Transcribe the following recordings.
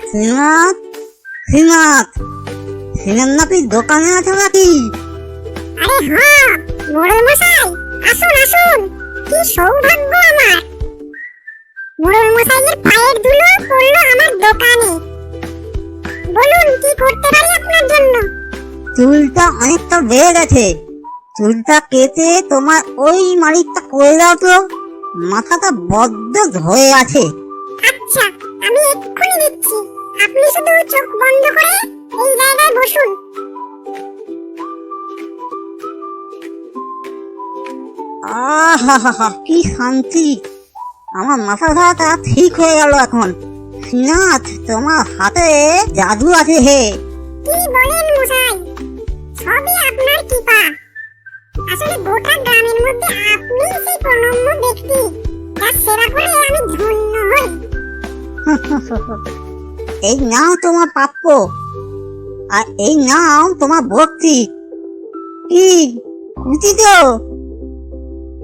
শ্রীনাথ, শ্রীনাথ, শ্রীনাথ দোকানে আছে নাকি? আরে হ্যাঁ, মোড়ল মশাই, আসুন আসুন। কি সৌভাগ্য আমার! মোড়ল মশাইয়ের পায়ের ধুলো পড়লো আমার দোকানে। বলুন, কি করতে পারি আপনার জন্য? চুলটা অনেকটা বেড়ে গেছে, চুলটা কেটে তোমার ওই মালিকটা করে দাও তো, মাথাটা বড্ড ধরে আছে। আচ্ছা, আমি এক্ষুনি দিচ্ছি। আপনি শুধু চোখ বন্ধ করে এই জায়গায় বসুন। আহা, কি শান্তি! আমার মাথা ধরাটা ঠিক হয়ে গেল এখন। শ্রীনাথ, তোমার হাতে জাদু আছে হে। কি বলেন মশাই? সবই আপনার কৃপা। আসলে গোটা গ্রামের মধ্যে আপনি সেই প্রণম্য ব্যক্তি, যার সেবা করে আমি ধন্য হই। এই নাও তোমার প্রাপ্য, আর এই নাও তোমার ভক্তি। কি খুশি তো?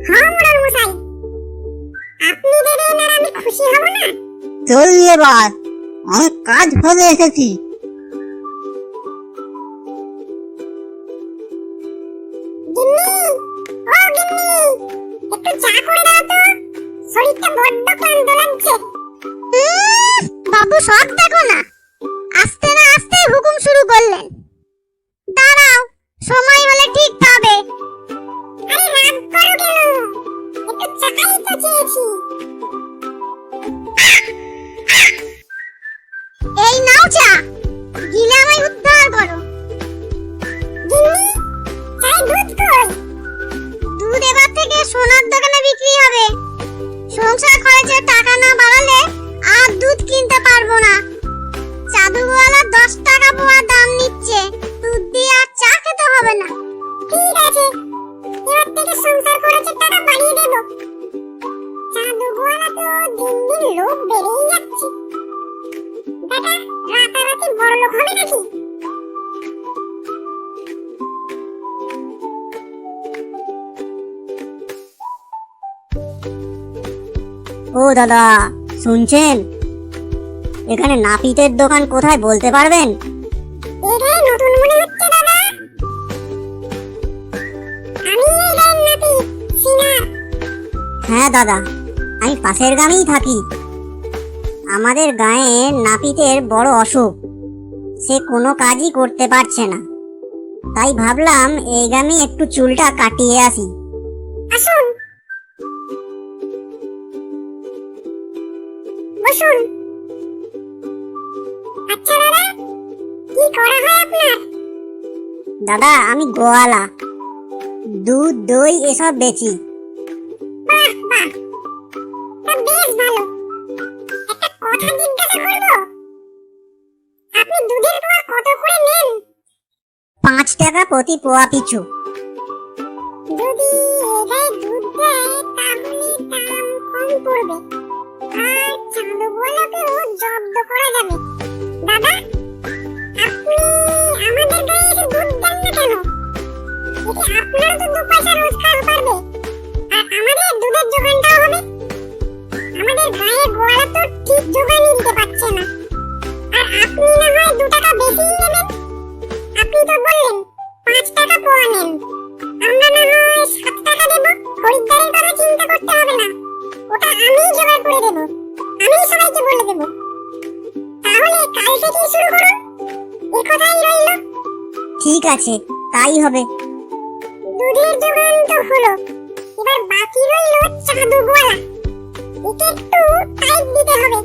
হ্যাঁ মোড়ল মশাই, আপনি দেবেন আর আমি খুশি হব না? চলি এবার, অনেক কাজ ফেলে এসেছি। গিন্নি, ও গিন্নি, একটু চা করে দাও তো, শরীরটা বড্ড ক্লান্ত লাগছে। বাবু সব দেখো না, আস্তে না আস্তে হুকুম শুরু করলেন। দাঁড়াও, সময় হলে ঠিক পাবে। আরে রাগ করো কেন? একটু চাই তো চেয়েছি। এই নাও চা, গিলে আমায় উদ্ধার করো। গিন্নি, চাই দুধ কই? দুধ এবার থেকে সোনার দোকানে বিক্রি হবে। সংসার খরচের টাকা না বাড়ালে আর দুধ কিনতে পারবো না। চাদুওয়ালা 10 টাকা পোয়া দাম নিচ্ছে, দুধ দিয়ে আর চা খেতে হবে না। ঠিক আছে, এবার থেকে সংসার খরচের টাকা বাড়িয়ে দেব। চাদুওয়ালা তো দিন দিন লোক বেড়েই যাচ্ছে। বেটা, রাতারাতি বড়লোক হবে নাকি? ও দাদা, শুনছেন? এখানে নাপিতের দোকান কোথায় বলতে পারবেন? এটাই নতুন মনে হচ্ছে দাদা। আমি এই গায়ের নাপিত, সিনার। হ্যাঁ দাদা, আমি পাশের গ্রামেই থাকি। আমাদের গায়ে নাপিতের বড় অসুখ, সে কোনো কাজই করতে পারছে না। তাই ভাবলাম এই গ্রামে একটু চুলটা কাটিয়ে আসি। আসুন, বসুন। আচ্ছা দাদা, কি করা হয় আপনার? দাদা, আমি গোয়ালা, দুধ দই এসব বেচি। বাহ বাহ, তা বেশ ভালো। একটা কথা জিজ্ঞাসা করবো? আপনি দুধের পোয়া কত করে নেন? 5 টাকা প্রতি পোয়া পিছু। যদি এটাই দুধ দেয় তাহলে দাম কম পড়বে, আর চাঁদওয়ালাকেও জব্দ করা যাবে। দাদা, আপনি আমাদের গায়ে এসে দুধ দেন না কেন? এতে আপনারও তো 2 পয়সা রোজগার পারবে, আর আমাদের দুধের যোগানটাও হবে। আমাদের গায়ে গোয়ালা তো ঠিক যোগানই দিতে পারছে না, আর আপনি না হয় 2 টাকা বেশিই নেবেন। আপনি তো বললেন 5 টাকা পোয়া নেন, আমরা না হয় 7 টাকা দেব। খরিদ্দারের কথা চিন্তা করতে হবে না, ওটা আমিই জোগাড় করে দেব, আমিই সবাইকে বলে দেব। তাহলে কাল থেকেই শুরু করুন, এই কথাই রইল। ঠিক আছে, তাই হবে। দুধের যোগান তো হলো, এবার বাকি রইল চাঁদওয়ালা। একে একটু টাইট দিতে হবে।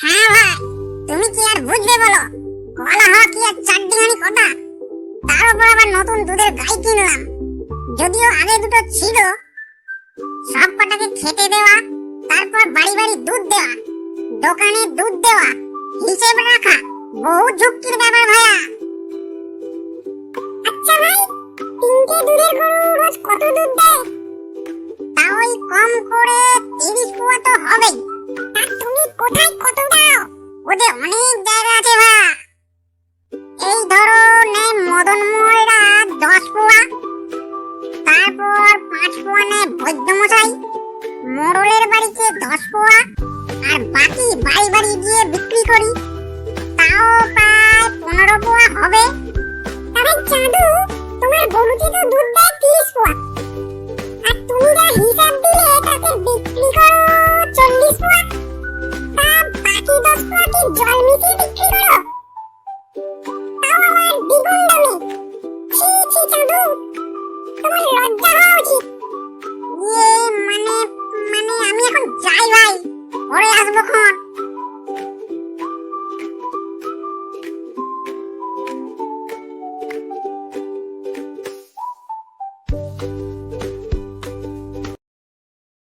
হ্যাঁ ভাই, তুমি কি আর বুঝবে বলো? গোয়ালা হওয়া কি আর চারদিগানি কথা? তার উপর আবার নতুন দুধের গাই কিনলাম। যদিও আগে দুটো ছিল, সব কটাকে খেতে দেওয়া, তারপর বাড়ি বাড়ি দুধ দেওয়া, দোকানে দুধ দেওয়া, হিসেব রাখা, বহু ঝুঁকির ব্যাপার ভাইয়া। আচ্ছা ভাই, 3টে দুধের গরু রোজ কত দুধ দেয়? ওদের অনেক জায়গা আছে ভাই। এই ধরো নেয় মদন মোহনরা 10 পোয়া, তারপর 5 পোয়া নেয় বৈদ্যমশাই, মোড়লের বাড়িতে 10 পোয়া, আর বাকি বাড়ি বাড়ি গিয়ে বিক্রি করি, তাও প্রায় 15 পোয়া হবে। তবে চাঁদু, তোমার গরুতে তো দুধ দেয় 30 পোয়া, আর তুমি যা হিসাব দিলে তাতে বিক্রি করো 40 পোয়া, তা বাকি 10 পোয়া কি জল মিশিয়ে বিক্রি করো? তাও আবার দ্বিগুণ দামে। ছি ছি চাঁদু, তোমার লজ্জা হওয়া উচিত। ইয়ে মানে মানে আমি এখন যাই ভাই, পরে আসবো খন।